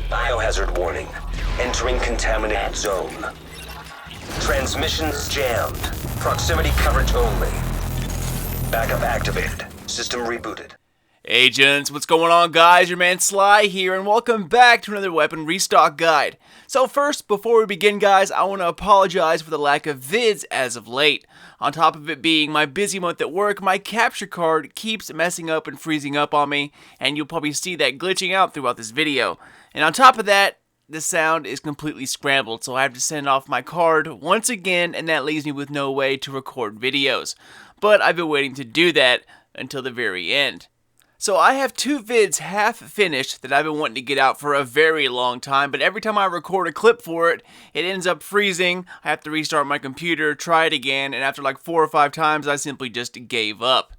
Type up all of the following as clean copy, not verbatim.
Biohazard warning. Entering contaminated zone. Transmissions jammed. Proximity coverage only. Backup activated. System rebooted. Agents, what's going on, guys? Your man Sly here, and welcome back to another weapon restock guide. So first, before we begin, guys, I want to apologize for the lack of vids as of late. On top of it being my busy month at work, my capture card keeps messing up and freezing up on me, and you'll probably see that glitching out throughout this video. And on top of that, the sound is completely scrambled, so I have to send off my card once again, and that leaves me with no way to record videos. But I've been waiting to do that until the very end. So I have two vids half finished that I've been wanting to get out for a very long time, but every time I record a clip for it, it ends up freezing. I have to restart my computer, try it again, and after like 4 or 5 times, I simply just gave up.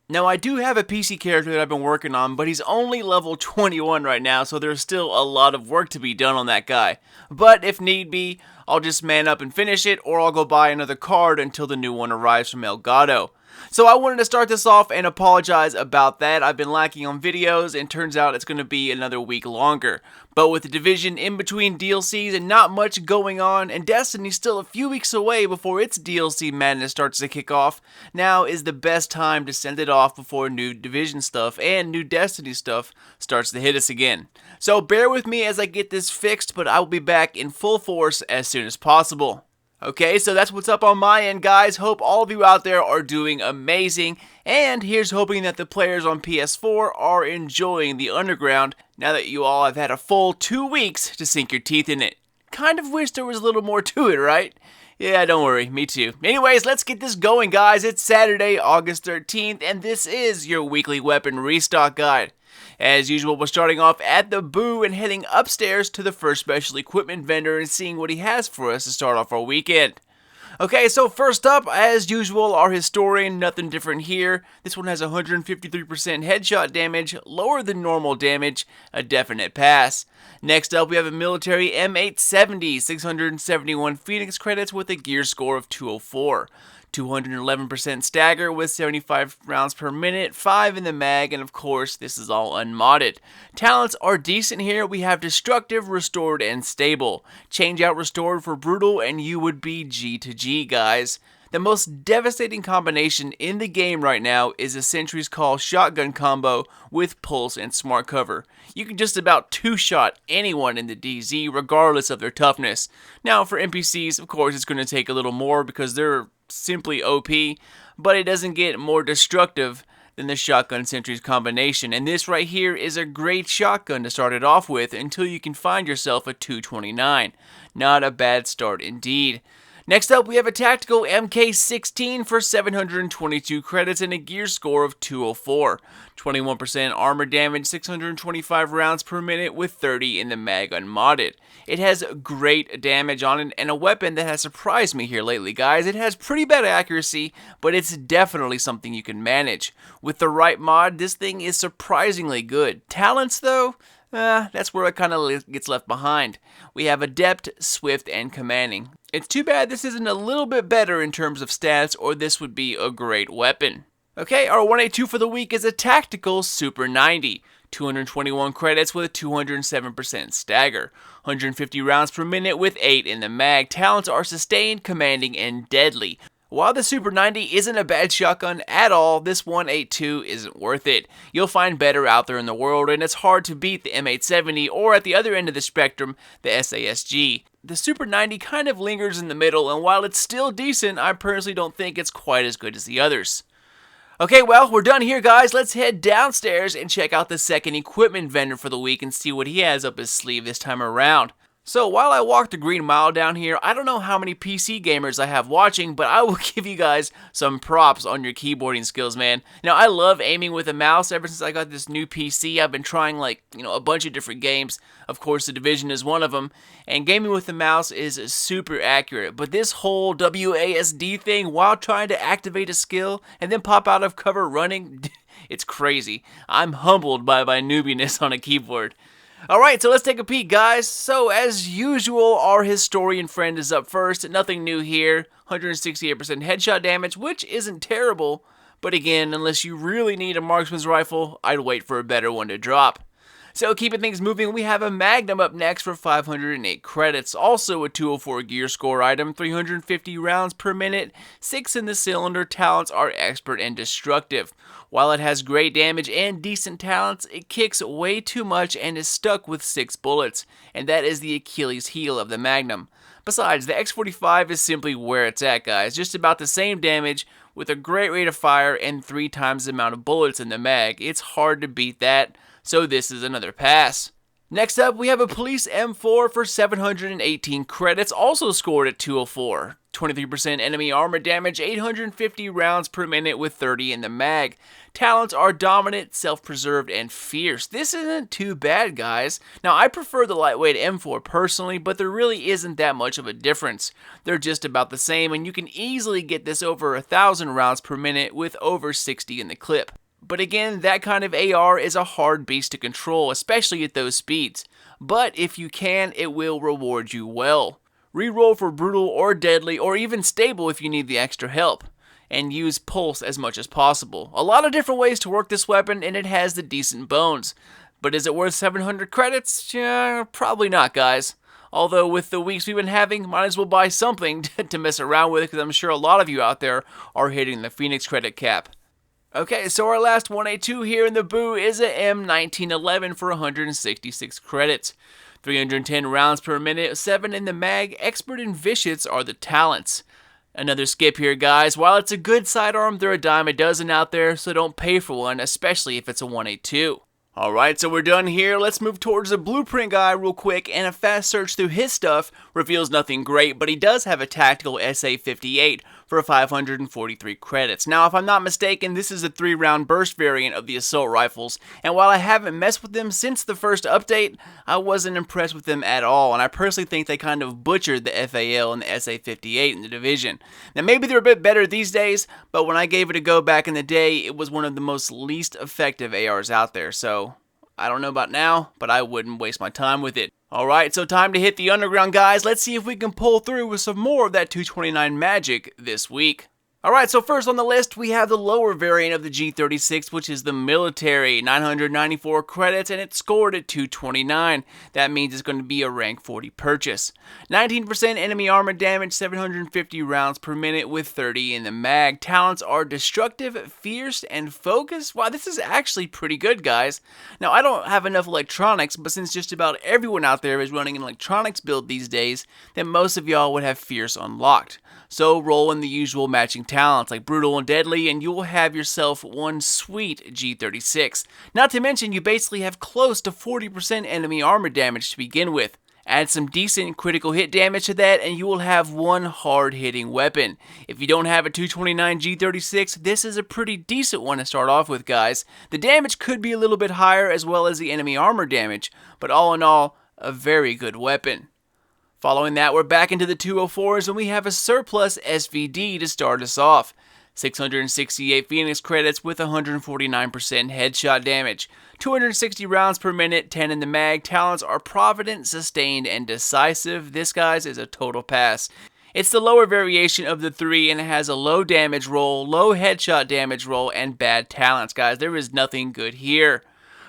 Now, I do have a PC character that I've been working on, but he's only level 21 right now, so there's still a lot of work to be done on that guy. But if need be, I'll just man up and finish it, or I'll go buy another card until the new one arrives from Elgato. So I wanted to start this off and apologize about that. I've been lacking on videos, and turns out it's going to be another week longer. But with the Division in between DLCs and not much going on, and Destiny still a few weeks away before its DLC madness starts to kick off, now is the best time to send it off before new Division stuff and new Destiny stuff starts to hit us again. So bear with me as I get this fixed, but I will be back in full force as soon as possible. Okay, so that's what's up on my end, guys. Hope all of you out there are doing amazing, and here's hoping that the players on PS4 are enjoying the Underground now that you all have had a full 2 weeks to sink your teeth in it. Kind of wish there was a little more to it, right? Yeah, don't worry, me too. Anyways, let's get this going, guys. It's Saturday, August 13th, and this is your weekly weapon restock guide. As usual, we're starting off at the Boo and heading upstairs to the first special equipment vendor and seeing what he has for us to start off our weekend. Okay, so first up, as usual, our Historian, nothing different here. This one has 153% headshot damage, lower than normal damage, a definite pass. Next up, we have a military M870, 671 Phoenix credits with a gear score of 204. 211% stagger with 75 rounds per minute, 5 in the mag, and of course, this is all unmodded. Talents are decent here. We have Destructive, Restored, and Stable. Change out Restored for Brutal, and you would be G to G, guys. The most devastating combination in the game right now is a Sentry's Call shotgun combo with Pulse and Smart Cover. You can just about two-shot anyone in the DZ regardless of their toughness. Now for NPCs, of course, it's going to take a little more because they're simply OP, but it doesn't get more destructive than the Shotgun Sentry's combination, and this right here is a great shotgun to start it off with until you can find yourself a 229. Not a bad start indeed. Next up, we have a tactical MK16 for 722 credits and a gear score of 204. 21% armor damage, 625 rounds per minute with 30 in the mag unmodded. It has great damage on it and a weapon that has surprised me here lately, guys. It has pretty bad accuracy, but it's definitely something you can manage. With the right mod, this thing is surprisingly good. Talents, though? That's where it kind of gets left behind. We have Adept, Swift, and Commanding. It's too bad this isn't a little bit better in terms of stats, or this would be a great weapon. Okay, our 182 for the week is a Tactical Super 90. 221 credits with a 207% stagger. 150 rounds per minute with 8 in the mag. Talents are Sustained, Commanding, and Deadly. While the Super 90 isn't a bad shotgun at all, this 182 isn't worth it. You'll find better out there in the world, and it's hard to beat the M870 or at the other end of the spectrum, the SASG. The Super 90 kind of lingers in the middle, and while it's still decent, I personally don't think it's quite as good as the others. Okay, well, we're done here, guys. Let's head downstairs and check out the second equipment vendor for the week and see what he has up his sleeve this time around. So while I walk the Green Mile down here, I don't know how many PC gamers I have watching, but I will give you guys some props on your keyboarding skills, man. Now, I love aiming with a mouse. Ever since I got this new PC, I've been trying a bunch of different games. Of course, The Division is one of them, and gaming with the mouse is super accurate. But this whole WASD thing, while trying to activate a skill and then pop out of cover running, it's crazy. I'm humbled by my newbiness on a keyboard. Alright, so let's take a peek, guys. So, as usual, our Historian friend is up first. Nothing new here. 168% headshot damage, which isn't terrible. But again, unless you really need a marksman's rifle, I'd wait for a better one to drop. So keeping things moving, we have a Magnum up next for 508 credits. Also a 204 gear score item, 350 rounds per minute, 6 in the cylinder. Talents are expert and destructive. While it has great damage and decent talents, it kicks way too much and is stuck with 6 bullets, and that is the Achilles heel of the Magnum. Besides, the X45 is simply where it's at, guys. Just about the same damage with a great rate of fire and 3 times the amount of bullets in the mag. It's hard to beat that. So this is another pass. Next up, we have a Police M4 for 718 credits, also scored at 204. 23% enemy armor damage, 850 rounds per minute with 30 in the mag. Talents are dominant, self-preserved, and fierce. This isn't too bad, guys. Now, I prefer the lightweight M4 personally, but there really isn't that much of a difference. They're just about the same, and you can easily get this over 1,000 rounds per minute with over 60 in the clip. But again, that kind of AR is a hard beast to control, especially at those speeds. But if you can, it will reward you well. Reroll for brutal or deadly or even stable if you need the extra help. And use pulse as much as possible. A lot of different ways to work this weapon, and it has the decent bones. But is it worth 700 credits? Yeah, probably not, guys. Although with the weeks we've been having, might as well buy something to mess around with, because I'm sure a lot of you out there are hitting the Phoenix credit cap. Okay, so our last 1A2 here in the boo is a M1911 for 166 credits. 310 rounds per minute, 7 in the mag. Expert and vicious are the talents. Another skip here, guys. While it's a good sidearm, there are a dime a dozen out there, so don't pay for one, especially if it's a 1A2. Alright, so we're done here. Let's move towards the blueprint guy real quick, and a fast search through his stuff reveals nothing great, but he does have a tactical SA-58 for 543 credits. Now, if I'm not mistaken, this is a 3-round burst variant of the assault rifles, and while I haven't messed with them since the first update, I wasn't impressed with them at all, and I personally think they kind of butchered the FAL and the SA-58 in the division. Now, maybe they're a bit better these days, but when I gave it a go back in the day, it was one of the most least effective ARs out there, so I don't know about now, but I wouldn't waste my time with it. Alright, so time to hit the underground, guys. Let's see if we can pull through with some more of that 229 magic this week. Alright, so first on the list, we have the lower variant of the G36, which is the military. 994 credits, and it's scored at 229. That means it's going to be a rank 40 purchase. 19% enemy armor damage, 750 rounds per minute with 30 in the mag. Talents are destructive, fierce, and focused. Wow, this is actually pretty good, guys. Now, I don't have enough electronics, but since just about everyone out there is running an electronics build these days, then most of y'all would have fierce unlocked. So roll in the usual matching talents like brutal and deadly, and you will have yourself one sweet G36. Not to mention you basically have close to 40% enemy armor damage to begin with. Add some decent critical hit damage to that and you will have one hard hitting weapon. If you don't have a 229 G36, this is a pretty decent one to start off with, guys. The damage could be a little bit higher as well as the enemy armor damage, but all in all, a very good weapon. Following that, we're back into the 204s and we have a surplus SVD to start us off. 668 Phoenix credits with 149% headshot damage. 260 rounds per minute, 10 in the mag. Talents are provident, sustained, and decisive. This, guys, is a total pass. It's the lower variation of the 3 and it has a low damage roll, low headshot damage roll, and bad talents, guys. There is nothing good here.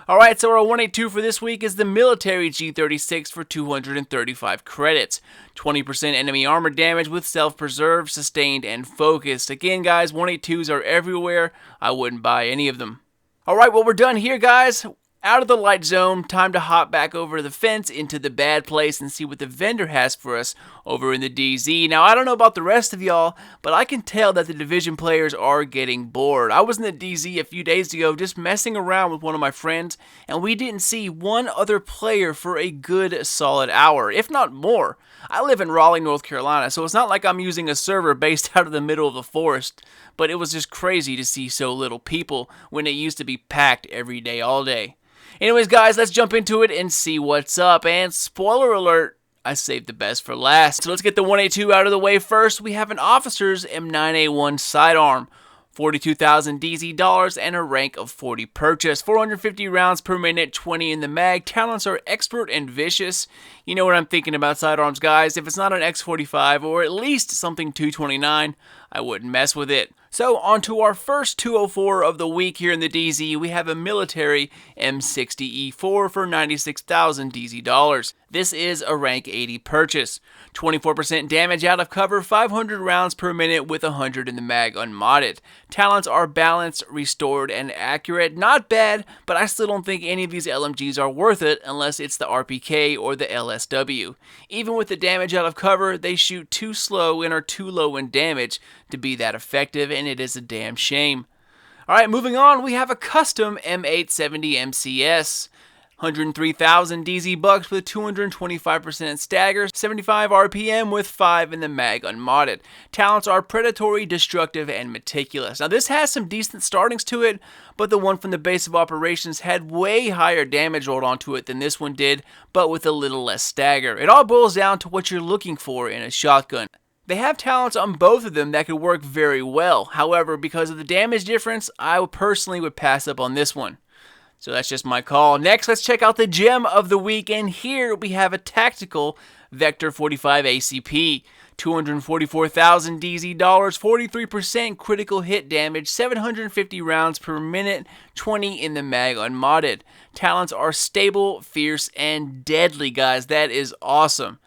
Alright, so our 182 for this week is the military G36 for 235 credits. 20% enemy armor damage with self-preserve, sustained, and focused. Again, guys, 182s are everywhere. I wouldn't buy any of them. Alright, well, we're done here, guys. Out of the light zone, time to hop back over the fence into the bad place and see what the vendor has for us over in the DZ. Now, I don't know about the rest of y'all, but I can tell that the Division players are getting bored. I was in the DZ a few days ago just messing around with one of my friends, and we didn't see one other player for a good solid hour, if not more. I live in Raleigh, North Carolina, so it's not like I'm using a server based out of the middle of the forest, but it was just crazy to see so little people when it used to be packed every day, all day. Anyways, guys, let's jump into it and see what's up. And spoiler alert, I saved the best for last. So let's get the 1A2 out of the way first. We have an officer's M9A1 sidearm. 42,000 DZ dollars and a rank of 40 purchase. 450 rounds per minute, 20 in the mag. Talents are expert and vicious. You know what I'm thinking about sidearms, guys. If it's not an X45 or at least something 229, I wouldn't mess with it. So on to our first 204 of the week here in the DZ, we have a military M60E4 for 96,000 DZ dollars. This is a rank 80 purchase. 24% damage out of cover, 500 rounds per minute with 100 in the mag unmodded. Talents are balanced, restored, and accurate. Not bad, but I still don't think any of these LMGs are worth it unless it's the RPK or the LSW. Even with the damage out of cover, they shoot too slow and are too low in damage to be that effective, and it is a damn shame. Alright, moving on, we have a custom M870 MCS. 103,000 DZ bucks with 225% stagger, 75 RPM with 5 in the mag unmodded. Talents are predatory, destructive, and meticulous. Now this has some decent startings to it, but the one from the base of operations had way higher damage rolled onto it than this one did, but with a little less stagger. It all boils down to what you're looking for in a shotgun. They have talents on both of them that could work very well. However, because of the damage difference, I personally would pass up on this one. So that's just my call. Next, let's check out the gem of the week, and here we have a tactical Vector 45 ACP. 244,000 DZ dollars, 43% critical hit damage, 750 rounds per minute, 20 in the mag unmodded. Talents are stable, fierce, and deadly, guys. That is awesome.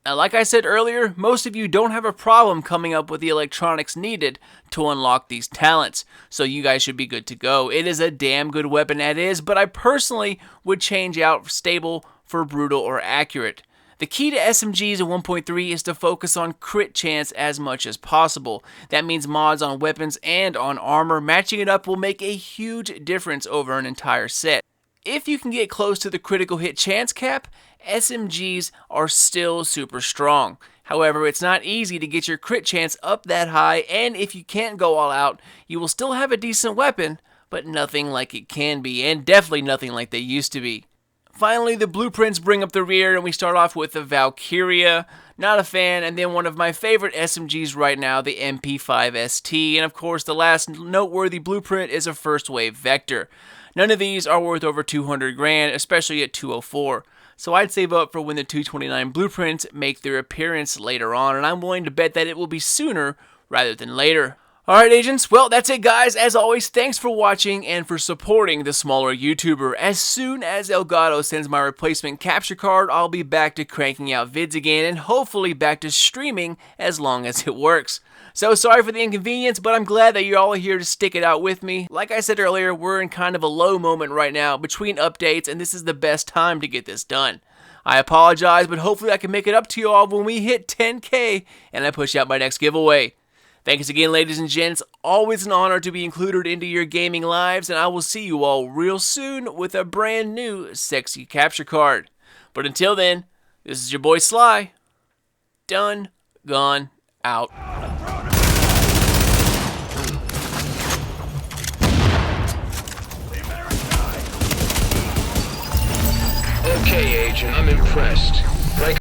Now, like I said earlier, most of you don't have a problem coming up with the electronics needed to unlock these talents, so you guys should be good to go. It is a damn good weapon that is, but I personally would change out stable for brutal or accurate. The key to SMGs at 1.3 is to focus on crit chance as much as possible. That means mods on weapons and on armor. Matching it up will make a huge difference over an entire set. If you can get close to the critical hit chance cap, SMGs are still super strong. However, it's not easy to get your crit chance up that high, and if you can't go all out, you will still have a decent weapon, but nothing like it can be, and definitely nothing like they used to be. Finally, the blueprints bring up the rear, and we start off with the Valkyria. Not a fan, and then one of my favorite SMGs right now, the MP5ST, and of course the last noteworthy blueprint is a first wave Vector. None of these are worth over 200 grand, especially at 204. So I'd save up for when the 229 blueprints make their appearance later on, and I'm willing to bet that it will be sooner rather than later. Alright agents, well that's it guys. As always, thanks for watching and for supporting the smaller YouTuber. As soon as Elgato sends my replacement capture card, I'll be back to cranking out vids again and hopefully back to streaming as long as it works. So sorry for the inconvenience, but I'm glad that you're all here to stick it out with me. Like I said earlier, we're in kind of a low moment right now between updates, and this is the best time to get this done. I apologize, but hopefully I can make it up to you all when we hit 10K and I push out my next giveaway. Thanks again, ladies and gents. Always an honor to be included into your gaming lives, and I will see you all real soon with a brand new sexy capture card. But until then, this is your boy Sly. Done, gone, out. Okay, Agent, I'm impressed.